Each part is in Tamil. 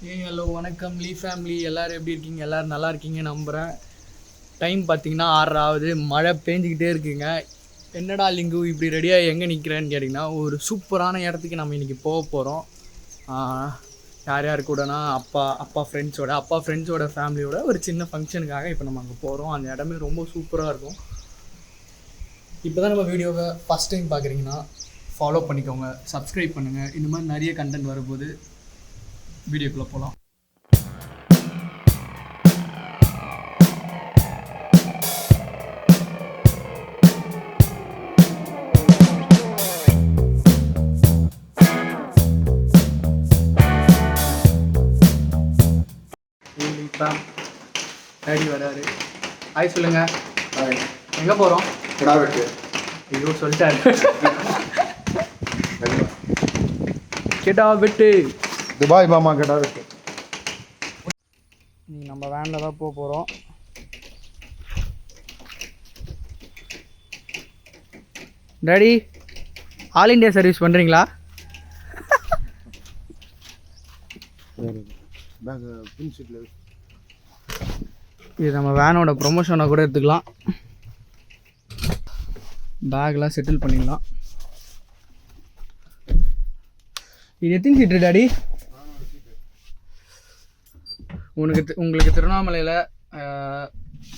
ஹலோ வணக்கம் லீ ஃபேமிலி, எல்லோரும் எப்படி இருக்கீங்க? எல்லோரும் நல்லா இருக்கீங்க நம்புகிறேன். டைம் பார்த்திங்கன்னா 6 ஆகுது. மழை பேஞ்சிக்கிட்டே இருக்குங்க. என்னடா லிங்கு இப்படி ரெடியாக எங்கே நிற்கிறேன்னு கேட்டிங்கன்னா, ஒரு சூப்பரான இடத்துக்கு நம்ம இன்றைக்கி போக போகிறோம். யார் யார் கூடனா அப்பா ஃப்ரெண்ட்ஸோட ஃபேமிலியோட ஒரு சின்ன ஃபங்க்ஷனுக்காக இப்போ நம்ம அங்கே போகிறோம். அந்த இடமே ரொம்ப சூப்பராக இருக்கும். இப்போ தான் நம்ம வீடியோவை ஃபஸ்ட் டைம் பார்க்குறீங்கன்னா ஃபாலோ பண்ணிக்கோங்க, சப்ஸ்கிரைப் பண்ணுங்கள். இந்த மாதிரி நிறைய கண்டென்ட் வரும்போது வீடியோக்குள்ளே போகலாம். டேடி வராரு. ஹாய் சொல்லுங்க. எங்கே போகிறோம்? கிடா வெட்டு. ஐயோ சொல்லிட்டாரு. கிடா வெட்டு துபாய் மாமா கிடா வெட்டு. நம்ம வேனில் தான் போகிறோம். டாடி ஆல் இண்டியா சர்வீஸ் பண்ணுறீங்களா? இது நம்ம வேனோட ப்ரொமோஷனை கூட எடுத்துக்கலாம். பேக்லாம் செட்டில் பண்ணிடலாம். இது எத்தனை சீட்ரு டாடி? உங்களுக்கு திருவண்ணாமலையில்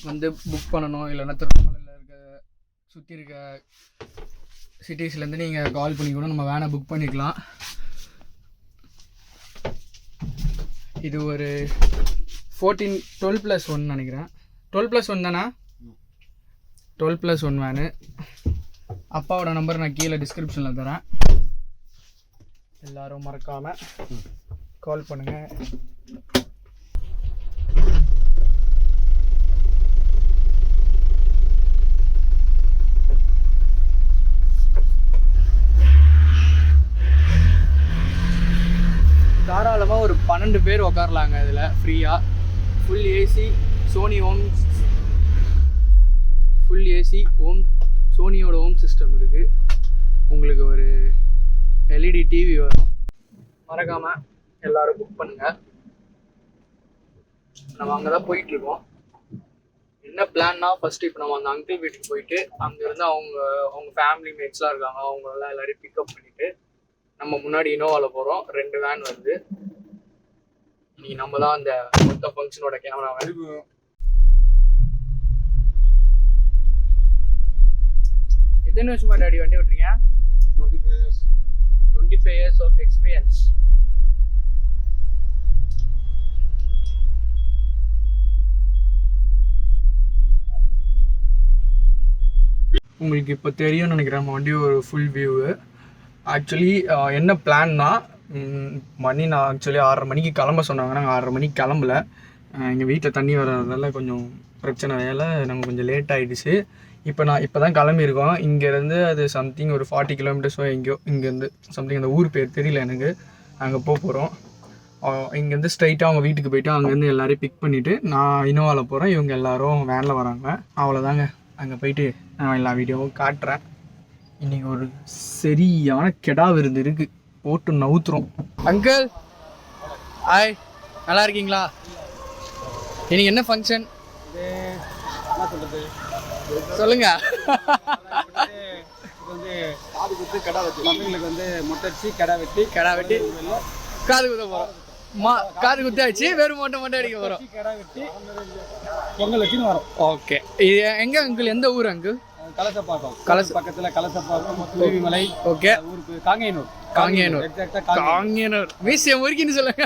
வந்து புக் பண்ணணும், இல்லைன்னா திருவண்ணாமலையில் சுற்றி இருக்க சிட்டிஸ்லேருந்து நீங்கள் கால் பண்ணி கூட நம்ம வேனை புக் பண்ணிக்கலாம். இது ஒரு 12+1 நினைக்கிறேன். 12+1 தானே? 12+1 வேனு. அப்பாவோட நம்பர் நான் கீழே டிஸ்கிரிப்ஷனில் தரேன். எல்லோரும் மறக்காமல் கால் பண்ணுங்கள். தாராளமாக ஒரு 12 பேர் உட்காரலாங்க இதில் ஃப்ரீயாக. ஃபுல் ஏசி சோனியோட ஹோம் சிஸ்டம் இருக்குது. உங்களுக்கு ஒரு எல்இடி டிவி வரும். மறக்காமல் எல்லோரும் புக் பண்ணுங்கள். நம்ம அங்கே தான் போயிட்டுருக்கோம். என்ன பிளான்னா, ஃபஸ்ட்டு இப்போ நம்ம அந்த அங்கிள் வீட்டுக்கு போயிட்டு அங்கேருந்து அவங்க ஃபேமிலி மேட்ஸ்லாம் இருக்காங்க, அவங்களெல்லாம் எல்லோரையும் பிக்கப் பண்ணிவிட்டு நம்ம முன்னாடி இனோவாவில் போகிறோம். 2 வேன் வருது. இன்னைக்கு நம்ம தான் அந்த மொத்த ஃபங்க்ஷனோட கேமரா வேன். எத்தனை வருஷமா டாடி வண்டி ஓட்டுறீங்க? 25 years of experience. உங்களுக்கு இப்போ தெரியும்னு நினைக்கிறேன் நம்ம வண்டி ஒரு ஃபுல் வியூவு. ஆக்சுவலி என்ன பிளான்னா, நான் ஆக்சுவலி 6:30 மணிக்கு கிளம்ப சொன்னாங்க. நாங்கள் 6:30 மணிக்கு கிளம்பல. எங்கள் வீட்டில் தண்ணி வர்றதால கொஞ்சம் பிரச்சனை வேலை, நாங்கள் கொஞ்சம் லேட் ஆகிடுச்சு. இப்போ தான் கிளம்பியிருக்கோம். இங்கேருந்து அது சம்திங் ஒரு 40 கிலோமீட்டர்ஸோ எங்கேயோ, இங்கேருந்து சம்திங் அந்த ஊர் பேர் தெரியல எனக்கு. அங்கே போகிறோம். இங்கேருந்து ஸ்ட்ரைட்டாக அவங்க வீட்டுக்கு போயிட்டு அங்கேருந்து எல்லோரையும் பிக் பண்ணிவிட்டு நான் இனோவாவில் போகிறேன். இவங்க எல்லோரும் வேனில் வராங்க. அவ்வளோதாங்க. அங்கே போயிட்டு நான் எல்லா வீடியோவும் காட்டுறேன். இன்றைக்கி ஒரு சரியான கெடா விருந்து இருக்குது, போட்டு நவுத்துறோம். அங்கிள் ஹாய், நல்லா இருக்கீங்களா? இன்னைக்கு என்ன ஃபங்க்ஷன்? என்ன சொல்கிறது, சொல்லுங்க. வந்து காது குத்து கடா வெட்டி, மம்மிங்களுக்கு வந்து மொட்டடிச்சு கடா வெட்டி காது குத்த போகிறோம். காது குத்தாச்சு, வெறும் மொட்டை அடிக்க போகிறோம். கடா வெட்டி பொங்கல் வச்சுன்னு வரோம். ஓகே. இது எங்கே அங்கிள்? எந்த ஊர் அங்கிள்? கலசப்பாக்கம். பக்கத்தில் கலசப்பாக்கம், மலை. ஓகே. ஊருக்கு காங்கேயனூர். மியூசியம் ஒர்க்கின்னு சொல்லுங்க.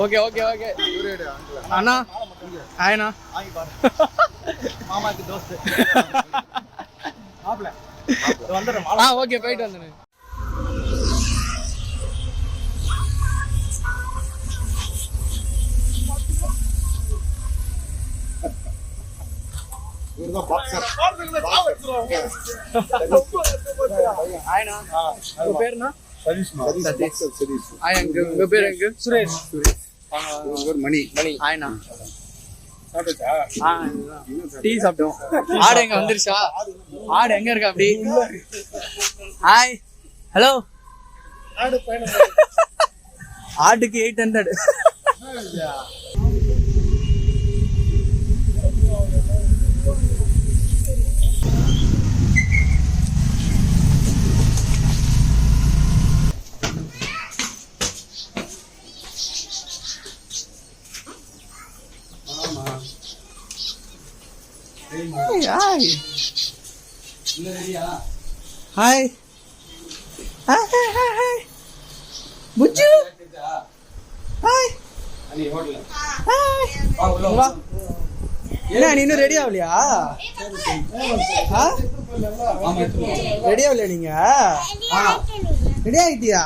ஓகே அண்ணா. ஆயண்ணா மாமாக்கு தோஸ்து. ஓகே போயிட்டு வந்துடுங்க. பேருனா சுரேஷ். மணி. ஆயண்ணா டீ சாப்பிட்டோம். ஆடு எங்க வந்துருச்சா? ஆடு எங்க இருக்கா? அப்படி ஹாய் ஹலோ ஆட்டுக்கு 800. ஹாய் ஹாய் புச்சு ஹாய் என்ன நீ இன்னும் ரெடி ஆகலையா? ரெடி ஆகலையா நீங்க? ரெடி ஆகிட்டியா?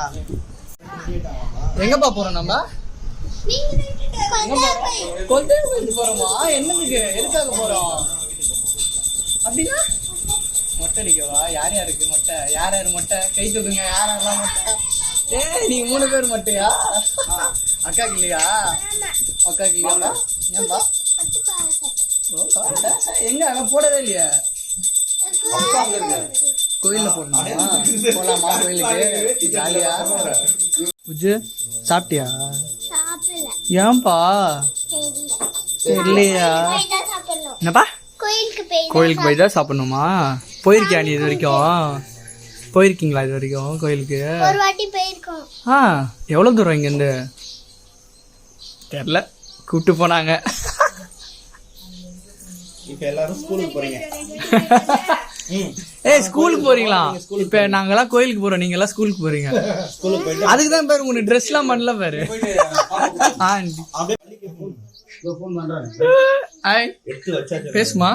எங்கப்பா போறோம் நம்ம? கொல்லேறு கோயிலுக்கு போறோமா? என்னதுக்கு, எதுக்காக போறோம்? அப்படின்னா மொட்டை அடிக்கவா? யார் யாருக்கு மொட்டை? யார் யாரு மொட்டை? கை தூக்குங்க. யாரெல்லாம் மொட்டை? நீங்க 3 பேர் மொட்டையா? அக்காக்கு இல்லையா? அக்காக்கு இல்லையா? ஏன்பா? எங்க அங்க போடவே இல்லையா? கோயில்ல போடணுமா? போலாமா கோயிலுக்கு? ஜாலியா? புஜு சாப்பிட்டியா? ஏன்பா தெரியலையா? என்னப்பா? கோயிலுக்கு போய் தான் சாப்பிடணுமா? போயிருக்கியா நீ இது வரைக்கும்? போயிருக்கீங்களா இது வரைக்கும் கோயிலுக்கு? ஒரு வாட்டி போயிருக்கோம். எவ்வளோ தூரம் இங்கேருந்து? தெரில, கூப்பிட்டு போனாங்க. இப்போ எல்லாரும் ஸ்கூலுக்கு போறீங்க. ஸ்கூலுக்கு போறீங்களா? இப்ப நாங்கெல்லாம் கோயிலுக்கு போறோம், நீங்க எல்லாம் ஸ்கூலுக்கு போறீங்க. அதுக்கு தான் பேரு உங்களுக்கு ட்ரெஸ் எல்லாம் பண்ணல பாரு. பேசுமா?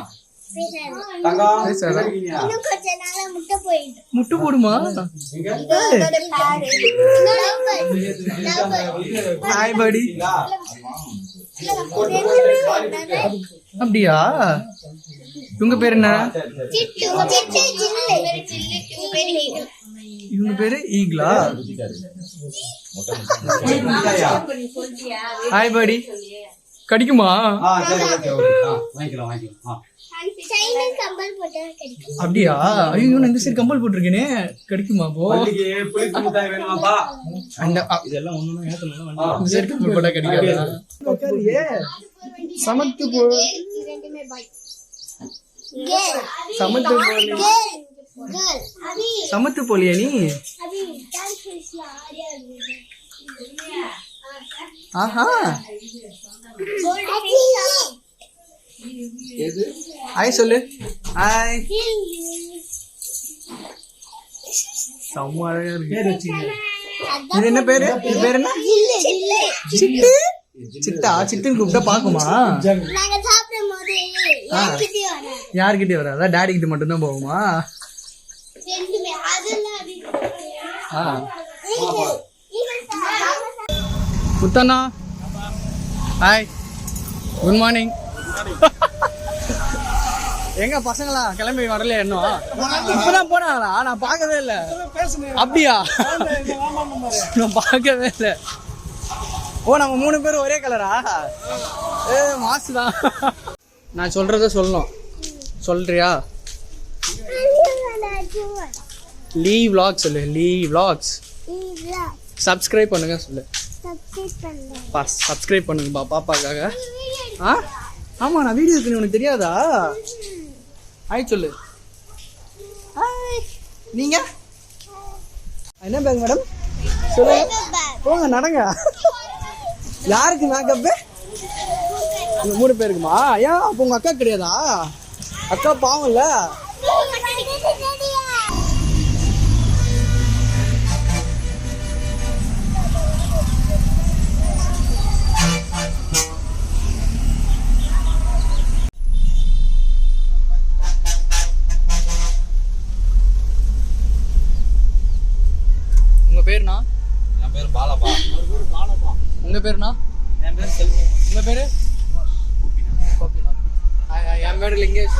முட்டை போடுமா? ஹாய் படி. அப்படியா? உங்க பேர் என்ன? இவங்க பேரு ஈகிளா. ஹாய் படி. கடிக்குமா? அப்படியா? ஐயோ நான் இந்த சைடு கம்பல் போட்டிருக்கேனே, கடிக்குமா? போ கம்பல் போட்டா கடிக்காதா? சமத்து போ. சமத்து போலியா நீ? ஆஹா ஹாய் சொல்லு. ஹாய். செம்ம அழகா இருக்கு. இது என்ன பேரு? இது பேர் என்ன? சிட்டு. சிட்டா? சிட்டுன்னு கூப்பிட்டா பாக்குமா? யார்கிட்டயும் வராதா? டாடி கிட்ட மட்டும் தான் போகுமா? புத்தனா ஹாய், குட் மார்னிங். எங்க பசங்களா கிளம்பி வரலையா? இன்னும் இப்பதான் போனாங்களா? நான் பார்க்கவே இல்லை. அப்படியா? நான் பார்க்கவே இல்லை. ஓ நம்ம 3 பேரும் ஒரே கலரா? மாசுதான். நான் சொல்றத சொல்லணும், சொல்றியா? லீ vlog சொல்லு. லீ vlogs. சப்ஸ்கிரைப் பண்ணுங்க சொல்லு. சப்ஸ்கிரைப் பண்ணுங்கப்பா பாப்பாக்காக. ஆமா நான் வீடியோ இருக்குன்னு உனக்கு தெரியாதா? ஹாய் சொல்லு. ஹாய். நீங்க என்ன பேக் மேடம்? சொல்லுங்க. போங்க நடங்க. யாருக்கு மேக்கப்பு? 3 பேருக்குமா? ஏன் அப்போ உங்க அக்கா கிடையாதா? அக்கா பாவம் இல்ல. உங்க பேருனா? என் பேர் பாலப்பா. உங்க பேருனா? என் பேர் செல்வம். உங்க பேரு? கோபிநாத். என் பேரு லிங்கேஷ்.